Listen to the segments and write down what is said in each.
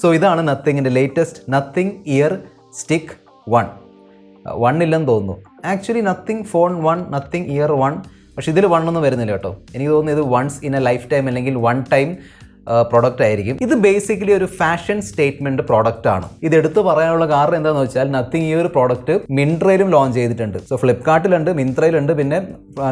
So ഇതാണ് നത്തിങ്ങിൻ്റെ latest nothing year stick 1 ഇല്ലെന്ന് തോന്നുന്നു. Actually nothing phone 1, nothing year 1, പക്ഷേ ഇതിൽ 1 ഒന്നും വരുന്നില്ല കേട്ടോ. എനിക്ക് തോന്നുന്നു ഇത് once in a life time അല്ലെങ്കിൽ വൺ ടൈം പ്രോഡക്റ്റ് ആയിരിക്കും. ഇത് ബേസിക്കലി ഒരു ഫാഷൻ സ്റ്റേറ്റ്മെൻറ്റ് പ്രോഡക്റ്റ് ആണ്. ഇത് എടുത്ത് പറയാനുള്ള കാരണം എന്താണെന്ന് വെച്ചാൽ നത്തിങ് ഈ ഒരു പ്രോഡക്റ്റ് മിന്ത്രയിലും ലോഞ്ച് ചെയ്തിട്ടുണ്ട്. സോ ഫ്ലിപ്കാർട്ടിലുണ്ട്, മിന്ത്രയിലുണ്ട്, പിന്നെ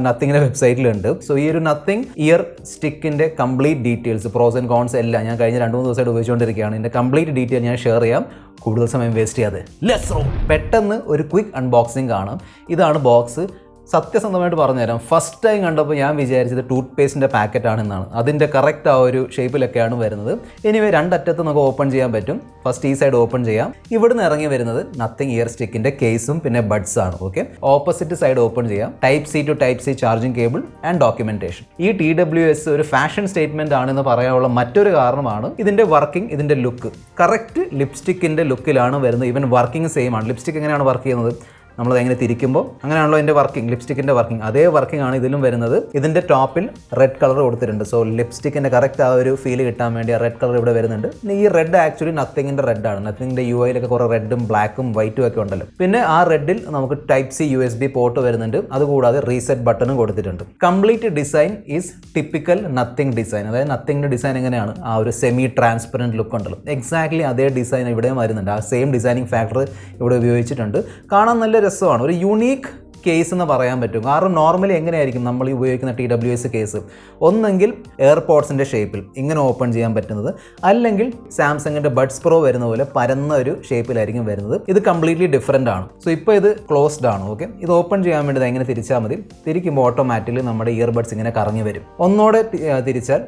നത്തിങ്ങിൻ്റെ വെബ്സൈറ്റിലുണ്ട്. സോ ഈ ഒരു നത്തിങ് ഇയർ സ്റ്റിക്കിൻ്റെ complete details, pros and cons എല്ലാം ഞാൻ കഴിഞ്ഞ 2-3 ദിവസമായിട്ട് ഉപയോഗിച്ചുകൊണ്ടിരിക്കുകയാണ്. ഇതിൻ്റെ കംപ്ലീറ്റ് ഡീറ്റെയിൽ ഞാൻ ഷെയർ ചെയ്യാം. കൂടുതൽ സമയം വേസ്റ്റ് ചെയ്യാതെ ലെറ്റ്സ് റോ. പെട്ടെന്ന് ഒരു ക്വിക്ക് അൺബോക്സിങ് കാണാം. ഇതാണ് ബോക്സ്. സത്യസന്ധമായിട്ട് പറഞ്ഞുതരാം, ഫസ്റ്റ് ടൈം കണ്ടപ്പോൾ ഞാൻ വിചാരിച്ചത് ടൂത്ത് പേസ്റ്റിൻ്റെ പാക്കറ്റാണെന്നാണ്. അതിൻ്റെ കറക്റ്റ് ആ ഒരു ഷേപ്പിലൊക്കെയാണ് വരുന്നത്. എനിവേ രണ്ടറ്റത്ത് നമുക്ക് ഓപ്പൺ ചെയ്യാൻ പറ്റും. ഫസ്റ്റ് ഈ സൈഡ് ഓപ്പൺ ചെയ്യാം. ഇവിടുന്ന് ഇറങ്ങി വരുന്നത് നത്തിങ് ഇയർ സ്റ്റിക്കിൻ്റെ കേസും പിന്നെ ബഡ്സ് ആണ്. ഓക്കെ, ഓപ്പോസിറ്റ് സൈഡ് ഓപ്പൺ ചെയ്യാം. Type C to type C charging cable and documentation. ഈ TWS ഒരു ഫാഷൻ സ്റ്റേറ്റ്മെൻറ്റ് ആണെന്ന് പറയാനുള്ള മറ്റൊരു കാരണമാണ് ഇതിൻ്റെ വർക്കിംഗ്, ഇതിൻ്റെ ലുക്ക്. കറക്റ്റ് ലിപ്സ്റ്റിക്കിൻ്റെ ലുക്കിലാണ് വരുന്നത്. ഈവൻ വർക്കിംഗ് സെയിം ആണ്. ലിപ്സ്റ്റിക് എങ്ങനെയാണ് വർക്ക് ചെയ്യുന്നത്, നമ്മളത് എങ്ങനെ തിരിക്കുമ്പോൾ അങ്ങനെയാണല്ലോ എൻ്റെ വർക്കിംഗ്, ലിപ്സ്റ്റിക്കിൻ്റെ വർക്കിംഗ്. അതേ വർക്കിംഗ് ആണ് ഇതിലും വരുന്നത്. ഇതിൻ്റെ ടോപ്പിൽ റെഡ് കളർ കൊടുത്തിട്ടുണ്ട്. സോ ലിപ്സ്റ്റിക്കിൻ്റെ കറക്റ്റ് ആ ഒരു ഫീൽ കിട്ടാൻ വേണ്ടി ആ റെഡ് കളർ ഇവിടെ വരുന്നുണ്ട്. ഈ റെഡ് ആക്ച്വലി നത്തിങ്ങിൻ്റെ റെഡാണ്. നത്തിങ്ങിൻ്റെ UIയിലൊക്കെ കുറേ റെഡും ബ്ലാക്കും വൈറ്റും ഒക്കെ ഉണ്ടല്ലോ. പിന്നെ ആ റെഡിൽ നമുക്ക് ടൈപ്പ് സി USB പോർട്ട് വരുന്നുണ്ട്. അതുകൂടാതെ റീസെറ്റ് ബട്ടണും കൊടുത്തിട്ടുണ്ട്. Complete design is typical nothing design. അതായത് നത്തിങ്ങിൻ്റെ ഡിസൈൻ എങ്ങനെയാണ്, ആ ഒരു സെമി ട്രാൻസ്പെറൻറ്റ് ലുക്ക് ഉണ്ടല്ലോ, എക്സാക്ട്ലി അതേ ഡിസൈൻ ഇവിടെയും വരുന്നുണ്ട്. ആ സെയിം ഡിസൈനിങ് ഫാക്ടർ ഇവിടെ ഉപയോഗിച്ചിട്ടുണ്ട്. കാണാൻ നല്ല രസമാണ്. ഒരു യൂണീക്ക് കേസ് എന്ന് പറയാൻ പറ്റും. കാരണം നോർമലി എങ്ങനെയായിരിക്കും നമ്മൾ ഈ ഉപയോഗിക്കുന്ന TWS കേസ്, ഒന്നെങ്കിൽ എയർപോഡ്സിൻ്റെ ഷേപ്പിൽ ഇങ്ങനെ ഓപ്പൺ ചെയ്യാൻ പറ്റുന്നത്, അല്ലെങ്കിൽ സാംസങ്ങിൻ്റെ ബഡ്സ് പ്രോ വരുന്ന പോലെ പരന്ന ഒരു ഷേപ്പിലായിരിക്കും വരുന്നത്. ഇത് കംപ്ലീറ്റ്ലി ഡിഫറെൻ്റ് ആണ്. സോ ഇപ്പോൾ ഇത് ക്ലോസ്ഡ് ആണ്. ഓക്കെ, ഇത് ഓപ്പൺ ചെയ്യാൻ വേണ്ടി എങ്ങനെ തിരിച്ചാൽ മതി. തിരിക്കുമ്പോൾ ഓട്ടോമാറ്റിക്കലി നമ്മുടെ ഇയർബഡ്സ് ഇങ്ങനെ കറങ്ങി വരും. ഒന്നോടെ തിരിച്ചാൽ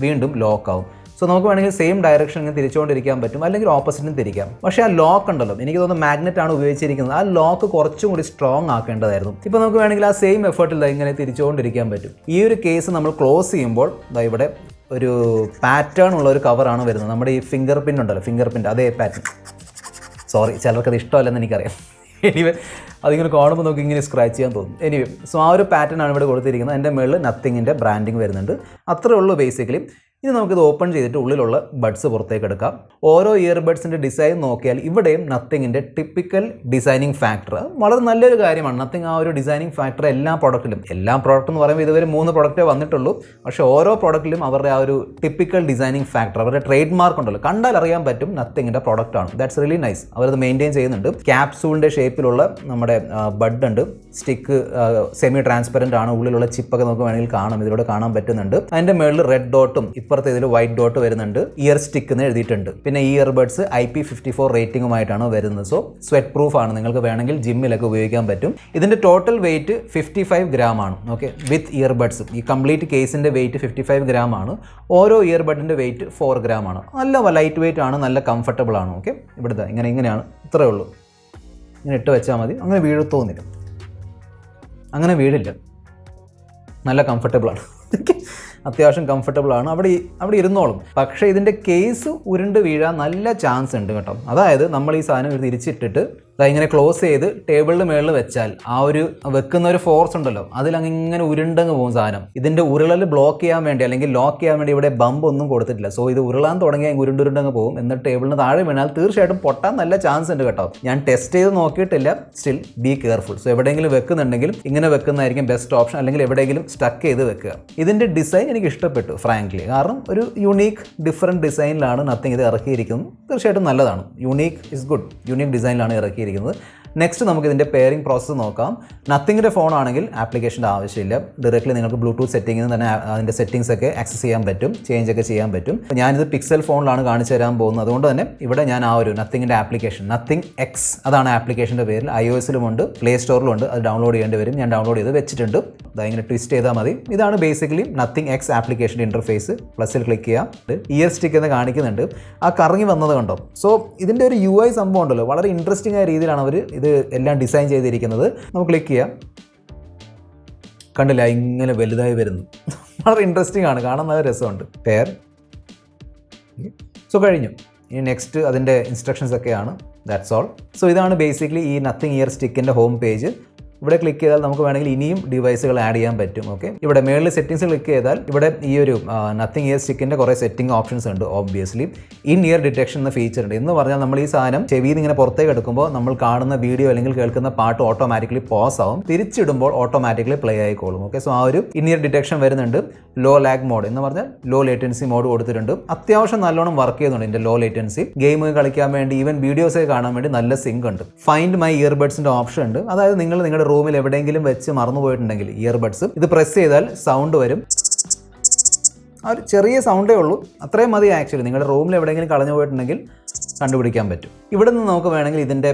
വീണ്ടും ലോക്ക് ആവും. സോ നമുക്ക് വേണമെങ്കിൽ സെയിം ഡയറക്ഷൻ ഇങ്ങനെ തിരിച്ചുകൊണ്ടിരിക്കാൻ പറ്റും, അല്ലെങ്കിൽ ഓപ്പോസിറ്റും തിരിക്കാം. പക്ഷേ ആ ലോക്ക് ഉണ്ടല്ലോ, എനിക്ക് തോന്നുന്നു മാഗ്നറ്റ് ആണ് ഉപയോഗിച്ചിരിക്കുന്നത്. ആ ലോക്ക് കുറച്ചും കൂടി സ്ട്രോങ് ആക്കേണ്ടതായിരുന്നു. ഇപ്പോൾ നമുക്ക് വേണമെങ്കിൽ ആ സെയിം എഫേർട്ടിൽ ഇങ്ങനെ തിരിച്ചുകൊണ്ടിരിക്കാൻ പറ്റും. ഈ ഒരു കേസ് നമ്മൾ ക്ലോസ് ചെയ്യുമ്പോൾ ഇവിടെ ഒരു പാറ്റേൺ ഉള്ള ഒരു കവറാണ് വരുന്നത്. നമ്മുടെ ഈ ഫിംഗർ പ്രിൻ്റ് ഉണ്ടല്ലോ, ഫിംഗർ പ്രിൻ്റ് അതേ പാറ്റേൺ. സോറി, ചിലർക്കത് ഇഷ്ടമല്ലെന്ന് എനിക്കറിയാം. എനിവേ അതിങ്ങനെ കാണുമ്പോൾ നമുക്ക് ഇങ്ങനെ സ്ക്രാച്ച് ചെയ്യാൻ തോന്നും. എനിവേ സോ ആ ഒരു പാറ്റേൺ ആണ് ഇവിടെ കൊടുത്തിരിക്കുന്നത്. എൻ്റെ മുകളിൽ നത്തിങ്ങിൻ്റെ ബ്രാൻഡിങ് വരുന്നുണ്ട്. അത്രേ ഉള്ളൂ ബേസിക്കലി. ഇനി നമുക്കിത് ഓപ്പൺ ചെയ്തിട്ട് ഉള്ളിലുള്ള ബഡ്സ് പുറത്തേക്ക് എടുക്കാം. ഓരോ ഇയർബഡ്സിൻ്റെ ഡിസൈൻ നോക്കിയാൽ ഇവിടെയും നത്തിങ്ങിൻ്റെ ടിപ്പിക്കൽ ഡിസൈനിങ് ഫാക്ടർ വളരെ നല്ലൊരു കാര്യമാണ്. നത്തിങ് ആ ഒരു ഡിസൈനിങ് ഫാക്ടർ എല്ലാ പ്രോഡക്റ്റിലും എന്ന് പറയുമ്പോൾ ഇതുവരെ 3 പ്രോഡക്റ്റേ വന്നിട്ടുള്ളൂ. പക്ഷേ ഓരോ പ്രോഡക്റ്റിലും അവരുടെ ആ ഒരു ടിപ്പിക്കൽ ഡിസൈനിങ് ഫാക്ടർ, അവരുടെ ട്രേഡ് മാർക്ക് ഉണ്ടല്ലോ, കണ്ടാൽ അറിയാൻ പറ്റും നത്തിങ്ങിൻ്റെ പ്രോഡക്റ്റ് ആണ്. That's really nice. അവരത് മെയിൻറ്റെയിൻ ചെയ്യുന്നുണ്ട്. ക്യാപ്സൂളിൻ്റെ ഷേപ്പിലുള്ള നമ്മുടെ ബഡ് ഉണ്ട്. സ്റ്റിക്ക് സെമി ട്രാൻസ്പെറൻറ്റ് ആണ്. ഉള്ളിലുള്ള ചിപ്പൊക്കെ നമുക്ക് വേണമെങ്കിൽ കാണാം, ഇതിലൂടെ കാണാൻ പറ്റുന്നുണ്ട്. അതിൻ്റെ മുകളിൽ റെഡ് ഡോട്ടും ഇപ്പുറത്തെ ഇതിൽ വൈറ്റ് ഡോട്ട് വരുന്നുണ്ട്. ഇയർ സ്റ്റിക്ക് എന്ന് എഴുതിയിട്ടുണ്ട്. പിന്നെ ഈ ഇയർബഡ്സ് IP54 റേറ്റിംഗുമായിട്ടാണ് വരുന്നത്. സോ സ്വെറ്റ് പ്രൂഫ് ആണ്. നിങ്ങൾക്ക് വേണമെങ്കിൽ ജിമ്മിലൊക്കെ ഉപയോഗിക്കാൻ പറ്റും. ഇതിൻ്റെ ടോട്ടൽ വെയിറ്റ് 55 ഗ്രാം ആണ്. ഓക്കെ, വിത്ത് ഇയർബഡ്സ്. ഈ കംപ്ലീറ്റ് കേസിൻ്റെ വെയിറ്റ് 55 ഗ്രാം ആണ്. ഓരോ ഇയർബഡിൻ്റെ വെയിറ്റ് 4 ഗ്രാം ആണ്. നല്ല ലൈറ്റ് വെയിറ്റ് ആണ്, നല്ല കംഫർട്ടബിൾ ആണ്. ഓക്കെ, ഇവിടുത്തെ ഇങ്ങനെയാണ്, ഇത്രയേ ഉള്ളൂ. ഇങ്ങനെ ഇട്ട് വെച്ചാൽ മതി. അങ്ങനെ വീഴത്തോന്നില്ല, അങ്ങനെ വീഴില്ല. നല്ല കംഫർട്ടബിളാണ്, അത്യാവശ്യം കംഫർട്ടബിളാണ്. അവിടെ ഇരുന്നോളും. പക്ഷേ ഇതിൻ്റെ കേസ് ഉരുണ്ട് വീഴാൻ നല്ല ചാൻസ് ഉണ്ട് കേട്ടോ. അതായത് നമ്മൾ ഈ സാധനം തിരിച്ചിട്ടിട്ട് ഇങ്ങനെ ക്ലോസ് ചെയ്ത് ടേബിളിന് മുകളിൽ വെച്ചാൽ ആ ഒരു വെക്കുന്ന ഒരു ഫോഴ്സ് ഉണ്ടല്ലോ, അതിലങ്ങനെ ഉരുണ്ടങ്ങ് പോകും സാധനം. ഇതിൻ്റെ ഉരുളൽ ബ്ലോക്ക് ചെയ്യാൻ വേണ്ടി അല്ലെങ്കിൽ ലോക്ക് ചെയ്യാൻ വേണ്ടി ഇവിടെ ബമ്പ് ഒന്നും കൊടുത്തിട്ടില്ല. സോ ഇത് ഉരുളാൻ തുടങ്ങിയാൽ ഉരുണ്ടുരുണ്ടങ്ങ് പോകും. എന്നിട്ട് ടേബിളിന് താഴെ വീണാൽ തീർച്ചയായിട്ടും പൊട്ടാൻ നല്ല ചാൻസ് ഉണ്ട് കേട്ടോ. ഞാൻ ടെസ്റ്റ് ചെയ്ത് നോക്കിയിട്ടില്ല. Still be careful. സോ എവിടെയെങ്കിലും വെക്കുന്നുണ്ടെങ്കിൽ ഇങ്ങനെ വെക്കുന്നതായിരിക്കും ബെസ്റ്റ് ഓപ്ഷൻ, അല്ലെങ്കിൽ എവിടെയെങ്കിലും സ്റ്റക്ക് ചെയ്ത് വെക്കുക. ഇതിൻ്റെ ഡിസൈൻ എനിക്ക് ഇഷ്ടപ്പെട്ടു ഫ്രാങ്ക്ലി. കാരണം ഒരു യുണീക്ക് ഡിഫറെൻറ്റ് ഡിസൈനിലാണ് നത്തിങ് ഇത് ഇറക്കിയിരിക്കുന്നത്. തീർച്ചയായിട്ടും നല്ലതാണ്. Unique is good. യുണീക്ക് ഡിസൈനിലാണ് ഇറക്കിയിരിക്കുന്നത്. നെക്സ്റ്റ് നമുക്ക് ഇതിൻ്റെ പെയറിംഗ് പ്രോസസ്സ് നോക്കാം. നത്തിങ്ങിൻ്റെ ഫോൺ ആണെങ്കിൽ ആപ്ലിക്കേഷൻ്റെ ആവശ്യമില്ല. ഡയറക്റ്റ്ലി നിങ്ങൾക്ക് ബ്ലൂടൂത്ത് സെറ്റിംഗിൽ നിന്ന് തന്നെ അതിൻ്റെ സെറ്റിംഗ്സ് ഒക്കെ ആക്സസ് ചെയ്യാൻ പറ്റും, ചേഞ്ച് ഒക്കെ ചെയ്യാൻ പറ്റും. ഞാനിത് പിക്സൽ ഫോണിലാണ് കാണിച്ചു തരാൻ പോകുന്നത്. അതുകൊണ്ട് തന്നെ ഇവിടെ ഞാൻ ആ ഒരു നത്തിങ്ങിൻ്റെ ആപ്ലിക്കേഷൻ, നത്തിങ് എക്സ്, അതാണ് ആപ്ലിക്കേഷൻ്റെ പേരിൽ. iOS-ലുമുണ്ട്, പ്ലേ സ്റ്റോറിലുണ്ട്. അത് ഡൗൺലോഡ് ചെയ്യേണ്ടി വരും. ഞാൻ ഡൗൺലോഡ് ചെയ്ത് വെച്ചിട്ടുണ്ട്. ഇങ്ങനെ ട്വിസ്റ്റ് ചെയ്താൽ മതി. ഇതാണ് ബേസിക്കലി നത്തിങ് എക്സ് ആപ്ലിക്കേഷൻ്റെ ഇൻ്റർഫേസ്. പ്ലസ്സിൽ ക്ലിക്ക് ചെയ്യാം. ഇയർ സ്റ്റിക്ക് എന്ന് കാണിക്കുന്നുണ്ട്. ആ കറങ്ങി വന്നത് കണ്ടോ. സോ ഇതിൻ്റെ ഒരു UI സംഭവം ഉണ്ടല്ലോ, വളരെ ഇൻട്രസ്റ്റിംഗ് ആയ രീതിയിലാണ് അവർ ഇത് എല്ലാം ഡിസൈൻ ചെയ്തിരിക്കുന്നത്. നമുക്ക് ക്ലിക്ക് ചെയ്യാം. കണ്ടില്ല, ഇങ്ങനെ വലുതായി വരുന്നു. വളരെ ഇൻട്രസ്റ്റിംഗ് ആണ്, കാണാൻ നല്ല രസമുണ്ട്. പെയർ. സോ കഴിഞ്ഞു. ഇനി നെക്സ്റ്റ് അതിൻ്റെ ഇൻസ്ട്രക്ഷൻസ് ഒക്കെയാണ്. That's all. സോ ഇതാണ് ബേസിക്കലി ഈ നത്തിങ് ഇയർ സ്റ്റിക്കിൻ്റെ ഹോം പേജ്. ഇവിടെ ക്ലിക്ക് ചെയ്താൽ നമുക്ക് വേണമെങ്കിൽ ഇനിയും ഡിവൈസുകൾ ആഡ് ചെയ്യാൻ പറ്റും. ഓക്കെ, ഇവിടെ മേളിൽ സെറ്റിംഗ്സ് ക്ലിക്ക് ചെയ്താൽ ഇവിടെ ഈ ഒരു നത്തിങ് ഇയർ സ്റ്റിക്കിൻ്റെ കുറേ സെറ്റിംഗ് ഓപ്ഷൻസ് ഉണ്ട്. ഓബ്വിയസ്ലി ഇൻ ഇയർ ഡിറ്റക്ഷൻ എന്ന ഫീച്ചർ ഉണ്ട്. എന്ന് പറഞ്ഞാൽ നമ്മൾ ഈ സാധനം ചെവിയിൽ നിന്ന് ഇങ്ങനെ പുറത്തേക്ക് എടുക്കുമ്പോൾ നമ്മൾ കാണുന്ന വീഡിയോ അല്ലെങ്കിൽ കേൾക്കുന്ന പാട്ട് ഓട്ടോമാറ്റിക്കലി പോസ് ആവും, തിരിച്ചിടുമ്പോൾ ഓട്ടോമാറ്റിക്കലി പ്ലേ ആയിക്കോളും. ഓക്കെ, സോ ആ ഒരു ഇൻ ഇയർ ഡിറ്റക്ഷൻ വരുന്നുണ്ട്. ലോ ലാഗ് മോഡ് എന്ന് പറഞ്ഞാൽ ലോ ലേറ്റൻസി മോഡ് കൊടുത്തിട്ടുണ്ട്. അത്യാവശ്യം നല്ലോണം വർക്ക് ചെയ്യുന്നുണ്ട് ഇതിൻ്റെ ലോ ലേറ്റൻസി. ഗെയിം കളിക്കാൻ വേണ്ടി ഈവൻ വീഡിയോസ് കാണാൻ വേണ്ടി നല്ല സിങ്ക് ഉണ്ട്. ഫൈൻഡ് മൈ ഇയർബഡ്സിൻ്റെ ഓപ്ഷൻ ഉണ്ട്. അതായത് നിങ്ങൾ നിങ്ങളുടെ റൂമിൽ എവിടെയെങ്കിലും വെച്ച് മറന്നു പോയിട്ടുണ്ടെങ്കിൽ ഇയർബഡ്സ് ഇത് പ്രസ് ചെയ്താൽ സൗണ്ട് വരും. ആ ഒരു ചെറിയ സൗണ്ടേ ഉള്ളൂ, അത്രയും മതി. ആക്ച്വലി നിങ്ങളുടെ റൂമിൽ എവിടെയെങ്കിലും കളഞ്ഞു പോയിട്ടുണ്ടെങ്കിൽ കണ്ടുപിടിക്കാൻ പറ്റും. ഇവിടെ നിന്ന് നമുക്ക് വേണമെങ്കിൽ ഇതിൻ്റെ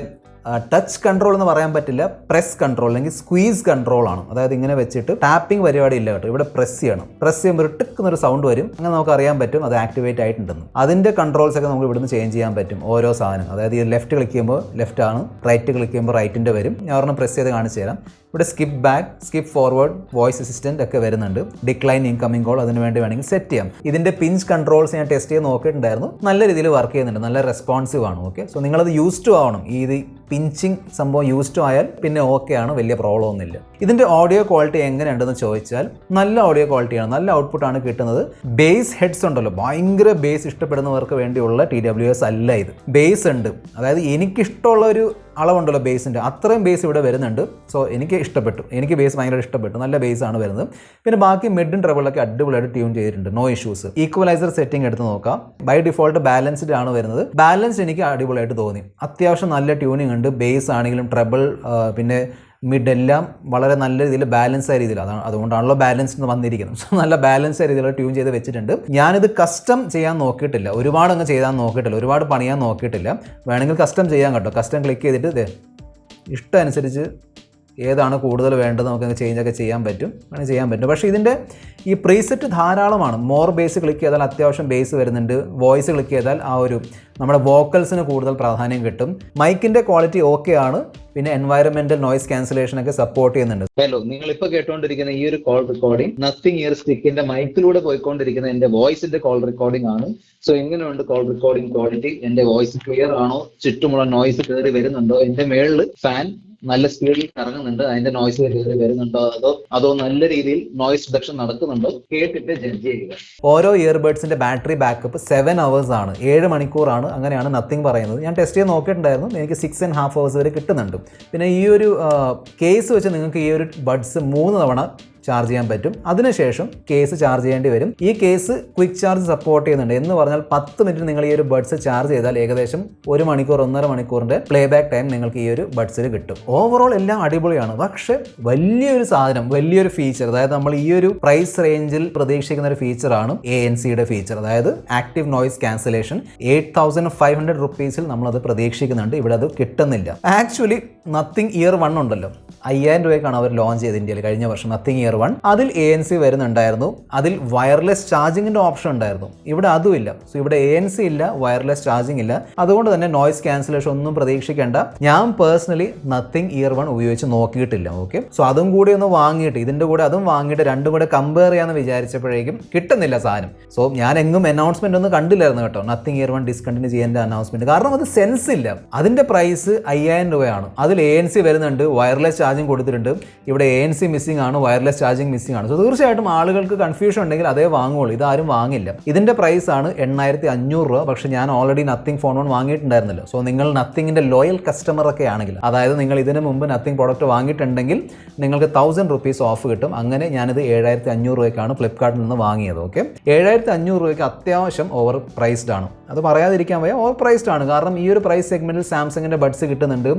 ടച്ച് കൺട്രോൾ എന്ന് പറയാൻ പറ്റില്ല, പ്രസ് കൺട്രോൾ അല്ലെങ്കിൽ സ്ക്വീസ് കൺട്രോൾ ആണ്. അതായത് ഇങ്ങനെ വെച്ചിട്ട് ടാപ്പിംഗ് പരിപാടി ഇല്ല കേട്ടോ, ഇവിടെ പ്രസ് ചെയ്യണം. പ്രസ് ചെയ്യുമ്പോൾ ടിക്കുന്നൊരു സൗണ്ട് വരും. അങ്ങനെ നമുക്ക് അറിയാൻ പറ്റും അത് ആക്ടിവേറ്റ് ആയിട്ടുണ്ടെന്ന്. അതിൻ്റെ കൺട്രോൾസ് ഒക്കെ നമുക്ക് ഇവിടുന്ന് ചേഞ്ച് ചെയ്യാൻ പറ്റും ഓരോ സാധനം. അതായത് ഈ ലെഫ്റ്റ് ക്ലിക്ക് ചെയ്യുമ്പോൾ ലെഫ്റ്റ് ആണ്, റൈറ്റ് ക്ലിക്ക് ചെയ്യുമ്പോൾ റൈറ്റിൻ്റെ വരും. ഞാൻ ഒരെണ്ണം പ്രസ് ചെയ്ത് കാണിച്ചു തരാം. ഇവിടെ skip back, skip forward, voice assistant ഒക്കെ വരുന്നുണ്ട്. ഡിക്ലൈൻ ഇൻകമിംഗ് കോൾ അതിന് വേണ്ടി വേണമെങ്കിൽ സെറ്റ് ചെയ്യാം. ഇതിൻ്റെ പിഞ്ച് കൺട്രോൾസ് ഞാൻ ടെസ്റ്റ് ചെയ്ത് നോക്കിയിട്ടുണ്ടായിരുന്നു, നല്ല രീതിയിൽ വർക്ക് ചെയ്യുന്നുണ്ട്, നല്ല റെസ്പോൺസീവ് ആണ്. ഓക്കെ, സോ നിങ്ങളത് യൂസ് ടു ആവണം. ഇത് പിഞ്ചിങ് സംഭവം യൂസ് ടു ആയാൽ പിന്നെ ഓക്കെ ആണ്, വലിയ പ്രോബ്ലം ഒന്നുമില്ല. ഇതിൻ്റെ ഓഡിയോ ക്വാളിറ്റി എങ്ങനെയുണ്ടെന്ന് ചോദിച്ചാൽ നല്ല ഓഡിയോ ക്വാളിറ്റിയാണ്, നല്ല ഔട്ട്പുട്ടാണ് കിട്ടുന്നത്. ബേസ് ഹെഡ്സ് ഉണ്ടല്ലോ, ഭയങ്കര ബേസ് ഇഷ്ടപ്പെടുന്നവർക്ക് വേണ്ടിയുള്ള TWS അല്ല ഇത്. ബേസ് ഉണ്ട്, അതായത് എനിക്കിഷ്ടമുള്ള ഒരു അളവുണ്ടല്ലോ ബേസിൻ്റെ, അത്രയും ബേസ് ഇവിടെ വരുന്നുണ്ട്. സോ എനിക്ക് ഇഷ്ടപ്പെട്ടു, എനിക്ക് ബേസ് ഭയങ്കര ഇഷ്ടപ്പെട്ടു, നല്ല ബേസ് ആണ് വരുന്നത്. പിന്നെ ബാക്കി മിഡും ട്രബിളൊക്കെ അടിപൊളിയായിട്ട് ട്യൂൺ ചെയ്തിട്ടുണ്ട്, നോ ഇഷ്യൂസ്. ഈക്വലൈസർ സെറ്റിംഗ് എടുത്ത് നോക്കാം. ബൈ ഡിഫോൾട്ട് ബാലൻസ്ഡ് ആണ് വരുന്നത്. ബാലൻസ് എനിക്ക് അടിപൊളിയായിട്ട് തോന്നി, അത്യാവശ്യം നല്ല ട്യൂണിംഗ് ഉണ്ട്. ബേസ് ആണെങ്കിലും ട്രബിൾ പിന്നെ മിഡ് എല്ലാം വളരെ നല്ല രീതിയിൽ ബാലൻസ് ആയ രീതിയിൽ, അതുകൊണ്ടാണല്ലോ ബാലൻസ് വന്നിരിക്കുന്നത്. സോ നല്ല ബാലൻസ് ആയ രീതിയിൽ ട്യൂൺ ചെയ്ത് വെച്ചിട്ടുണ്ട്. ഞാനിത് കസ്റ്റം ചെയ്യാൻ നോക്കിയിട്ടില്ല, ഒരുപാട് അങ്ങ് ചെയ്യാൻ നോക്കിയിട്ടില്ല, ഒരുപാട് പണിയാൻ നോക്കിയിട്ടില്ല. വേണമെങ്കിൽ കസ്റ്റം ചെയ്യാൻ കേട്ടോ. കസ്റ്റം ക്ലിക്ക് ചെയ്തിട്ട് ഇഷ്ടം അനുസരിച്ച് ഏതാണ് കൂടുതൽ വേണ്ടത് നമുക്ക് ചേഞ്ചൊക്കെ ചെയ്യാൻ പറ്റും, അങ്ങനെ ചെയ്യാൻ പറ്റും. പക്ഷേ ഇതിൻ്റെ ഈ പ്രീസെറ്റ് ധാരാളമാണ്. മോർ ബേസ് ക്ലിക്ക് ചെയ്താൽ അത്യാവശ്യം ബേസ് വരുന്നുണ്ട്. വോയിസ് ക്ലിക്ക് ചെയ്താൽ ആ ഒരു നമ്മുടെ വോക്കൽസിന് കൂടുതൽ പ്രാധാന്യം കിട്ടും. മൈക്കിൻ്റെ ക്വാളിറ്റി ഓക്കെ ആണ്. പിന്നെ എൻവയറമെന്റൽ നോയ്സ് ക്യാൻസലേഷൻ ഒക്കെ സപ്പോർട്ട് ചെയ്യുന്നുണ്ട്. ഹലോ, നിങ്ങൾ ഇപ്പോൾ കേട്ടുകൊണ്ടിരിക്കുന്ന ഈ ഒരു കോൾ റെക്കോർഡിംഗ് നത്തിങ് ഇയർ സ്റ്റിക്കിന്റെ മൈക്കിലൂടെ പോയിക്കൊണ്ടിരിക്കുന്ന എന്റെ വോയിസിന്റെ കോൾ റെക്കോർഡിംഗ് ആണ്. സോ എങ്ങനെയുണ്ട് കോൾ റെക്കോർഡിംഗ് ക്വാളിറ്റി? എന്റെ വോയിസ് ക്ലിയർ ആണോ? ചുറ്റുമുള്ള നോയ്സ് കയറി വരുന്നുണ്ടോ? എന്റെ മേളിൽ ഫാൻ നല്ല സ്പീഡിൽ കറങ്ങുന്നുണ്ട്, അതിന്റെ നോയ്സ് കയറി വരുന്നുണ്ടോ, അതോ നല്ല രീതിയിൽ നോയ്സ് റിഡക്ഷൻ നടക്കുന്നുണ്ടോ? കേട്ടിട്ട് ജഡ്ജ് ചെയ്യുക. ഓരോ ഇയർബഡ്സിന്റെ ബാറ്ററി ബാക്കപ്പ് 7 hours ആണ്, 7 മണിക്കൂറാണ്. അങ്ങനെയാണ് നത്തിങ് പറയുന്നത്. ഞാൻ ടെസ്റ്റ് ചെയ്ത് നോക്കിയിട്ടുണ്ടായിരുന്നു, എനിക്ക് 6.5 hours വരെ കിട്ടുന്നുണ്ട്. പിന്നെ ഈ ഒരു കേസ് വെച്ച് നിങ്ങൾക്ക് ഈ ഒരു ബഡ്സ് 3 തവണ ചാർജ് ചെയ്യാൻ പറ്റും. അതിനുശേഷം കേസ് ചാർജ് ചെയ്യേണ്ടി വരും. ഈ കേസ് ക്വിക്ക് ചാർജ് സപ്പോർട്ട് ചെയ്യുന്നുണ്ട്. എന്ന് പറഞ്ഞാൽ 10 മിനിറ്റ് നിങ്ങൾ ഈ ഒരു ബഡ്സ് ചാർജ് ചെയ്താൽ ഏകദേശം 1 മണിക്കൂർ 1.5 മണിക്കൂറിൻ്റെ പ്ലേ ബാക്ക് ടൈം നിങ്ങൾക്ക് ഈ ഒരു ബഡ്സിൽ കിട്ടും. ഓവറോൾ എല്ലാം അടിപൊളിയാണ്. പക്ഷേ വലിയൊരു സാധനം, വലിയൊരു ഫീച്ചർ, അതായത് നമ്മൾ ഈ ഒരു പ്രൈസ് റേഞ്ചിൽ പ്രതീക്ഷിക്കുന്ന ഒരു ഫീച്ചറാണ് ANCയുടെ ഫീച്ചർ, അതായത് ആക്റ്റീവ് നോയ്സ് ക്യാൻസലേഷൻ. 8,500 rupees നമ്മളത് പ്രതീക്ഷിക്കുന്നുണ്ട്, ഇവിടെ അത് കിട്ടുന്നില്ല. ആക്ച്വലി നത്തിങ് ഇയർ 1 ഉണ്ടല്ലോ, 5,000 രൂപയ്ക്കാണ് അവർ ലോഞ്ച് ചെയ്ത് ഇന്ത്യയിൽ കഴിഞ്ഞ വർഷം. നത്തിങ് ഇയർ 1 അതിൽ ANC വരുന്നുണ്ടായിരുന്നു, അതിൽ വയർലെസ് ചാർജിങ്ങിൻ്റെ ഓപ്ഷൻ ഉണ്ടായിരുന്നു. ഇവിടെ അതുമില്ല. സോ ഇവിടെ ANC ഇല്ല, വയർലെസ് ചാർജിങ് ഇല്ല. അതുകൊണ്ട് തന്നെ നോയ്സ് ക്യാൻസലേഷൻ ഒന്നും പ്രതീക്ഷിക്കേണ്ട. ഞാൻ പേഴ്സണലി നത്തിങ് ഇയർ 1 ഉപയോഗിച്ച് നോക്കിയിട്ടില്ല. ഓക്കെ, സോ അതും കൂടി ഒന്ന് വാങ്ങിയിട്ട് ഇതിൻ്റെ കൂടെ അതും വാങ്ങിയിട്ട് രണ്ടും കൂടെ കമ്പയർ ചെയ്യാമെന്ന് വിചാരിച്ചപ്പോഴേക്കും കിട്ടുന്നില്ല സാധനം. സോ ഞാൻ എങ്ങും അനൗൺസ്മെന്റ് ഒന്നും കണ്ടില്ലായിരുന്നു കേട്ടോ, നത്തിങ് ഇയർ 1 ഡിസ്കണ്ടിന്യൂ ചെയ്യേണ്ട അനൗൺസ്മെന്റ്. കാരണം അത് സെൻസ് ഇല്ല. അതിൻ്റെ പ്രൈസ് 5,000 രൂപയാണ്. അതിൽ ANC വരുന്നുണ്ട്, വയർലെസ് ചാർജിങ് കൊടുത്തിട്ടുണ്ട്. ഇവിടെ ANC മിസ്സിംഗ് ആണ്, വയർലെസ് ചാർജിങ് മിസ്സിംഗ് ആണ്. സോ തീർച്ചയായിട്ടും ആളുകൾക്ക് കൺഫ്യൂഷൻ ഉണ്ടെങ്കിൽ അതേ വാങ്ങുള്ളൂ, ഇതാരും വാങ്ങില്ല. ഇതിൻ്റെ പ്രൈസ് ആണ് 8,500 രൂപ. പക്ഷേ ഞാൻ ഓൾറെഡി നത്തിങ് ഫോൺ 1 വാങ്ങിയിട്ടുണ്ടായിരുന്നല്ലോ. സോ നിങ്ങൾ നത്തിങ്ങിൻ്റെ ലോയൽ കസ്റ്റമർ ഒക്കെ ആണെങ്കിൽ, അതായത് നിങ്ങൾ ഇതിന് മുമ്പ് നത്തിങ് പ്രോഡക്റ്റ് വാങ്ങിയിട്ടുണ്ടെങ്കിൽ നിങ്ങൾക്ക് 1,000 rupees ഓഫ് കിട്ടും. അങ്ങനെ ഞാനിത് 7,500 രൂപയ്ക്കാണ് ഫ്ലിപ്കാർട്ടിൽ നിന്ന് വാങ്ങിയത്. ഓക്കെ, 7,500 രൂപയ്ക്ക് അത്യാവശ്യം ഓവർ പ്രൈസ്ഡ് ആണ്, അത് പറയാതിരിക്കാൻ വയ്യ, ഓവർ പ്രൈസ്ഡ് ആണ്. കാരണം ഈ ഒരു പ്രൈസ് സെഗ്മെന്റിൽ സാംസങ്ങിൻ്റെ ബഡ്സ് കിട്ടുന്നുണ്ട്,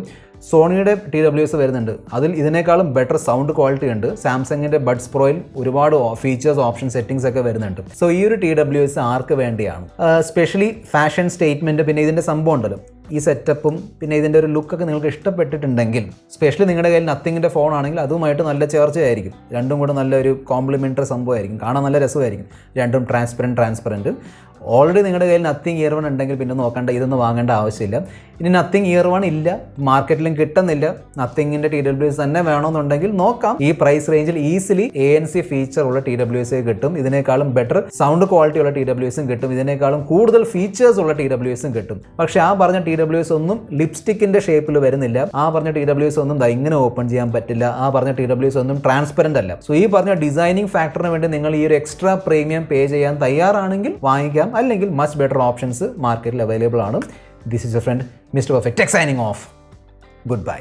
സോണിയുടെ TWS വരുന്നുണ്ട്, അതിൽ ഇതിനേക്കാളും ബെറ്റർ സൗണ്ട് ക്വാളിറ്റി ഉണ്ട്. സാംസങ്ങിൻ്റെ ബഡ്സ് പ്രോയിൽ ഒരുപാട് ഫീച്ചേഴ്സ്, ഓപ്ഷൻ, സെറ്റിംഗ്സ് ഒക്കെ വരുന്നുണ്ട്. സോ ഈ ഒരു TWS ആർക്ക് വേണ്ടിയാണ്? സ്പെഷ്യലി ഫാഷൻ സ്റ്റേറ്റ്മെൻറ്റ്, പിന്നെ ഇതിൻ്റെ സംഭവം ഉണ്ടല്ലോ, ഈ സെറ്റപ്പും പിന്നെ ഇതിൻ്റെ ഒരു ലുക്കൊക്കെ നിങ്ങൾക്ക് ഇഷ്ടപ്പെട്ടിട്ടുണ്ടെങ്കിൽ, സ്പെഷ്യലി നിങ്ങളുടെ കയ്യിൽ നത്തിങ്ങിൻ്റെ ഫോൺ ആണെങ്കിൽ അതുമായിട്ട് നല്ല ചേർച്ചയായിരിക്കും. രണ്ടും കൂടെ നല്ലൊരു കോംപ്ലിമെൻ്ററി സംഭവമായിരിക്കും, കാണാൻ നല്ല രസമായിരിക്കും. രണ്ടും ട്രാൻസ്പെറൻറ്റ്. ഓൾറെഡി നിങ്ങളുടെ കയ്യിൽ നത്തിങ് ഇയർ 1 ഉണ്ടെങ്കിൽ പിന്നെ നോക്കേണ്ട, ഇതൊന്നും വാങ്ങേണ്ട ആവശ്യമില്ല. ഇനി നത്തിങ് ഇയർ 1 ഇല്ല, മാർക്കറ്റിലും കിട്ടുന്നില്ല, നത്തിങ്ങിൻ്റെ TWS തന്നെ വേണമെന്നുണ്ടെങ്കിൽ നോക്കാം. ഈ പ്രൈസ് റേഞ്ചിൽ ഈസിലി ANC ഫീച്ചർ ഉള്ള TWS കിട്ടും. ഇതിനേക്കാളും ബെറ്റർ സൗണ്ട് ക്വാളിറ്റി ഉള്ള TWSും കിട്ടും. ഇതിനേക്കാളും കൂടുതൽ ഫീച്ചേഴ്സ് ഉള്ള TWSും കിട്ടും. പക്ഷേ ആ പറഞ്ഞ TWS ഒന്നും ലിപ്സ്റ്റിക്കിന്റെ ഷേപ്പിൽ വരുന്നില്ല. ആ പറഞ്ഞ TWS ഒന്നും ഇങ്ങനെ ഓപ്പൺ ചെയ്യാൻ പറ്റില്ല. ആ പറഞ്ഞ TWS ഒന്നും ട്രാൻസ്പെറന്റ് അല്ല. സോ ഈ പറഞ്ഞ ഡിസൈനിങ് ഫാക്ടറിന് വേണ്ടി നിങ്ങൾ ഈ ഒരു എക്സ്ട്രാ പ്രീമിയം പേ ചെയ്യാൻ തയ്യാറാണെങ്കിൽ വാങ്ങിക്കാം. അല്ലെങ്കിൽ മച്ച് ബെറ്റർ ഓപ്ഷൻസ് മാർക്കറ്റിൽ അവൈലബിൾ ആണ്. This is your friend mister perfect tech signing off. Good bye.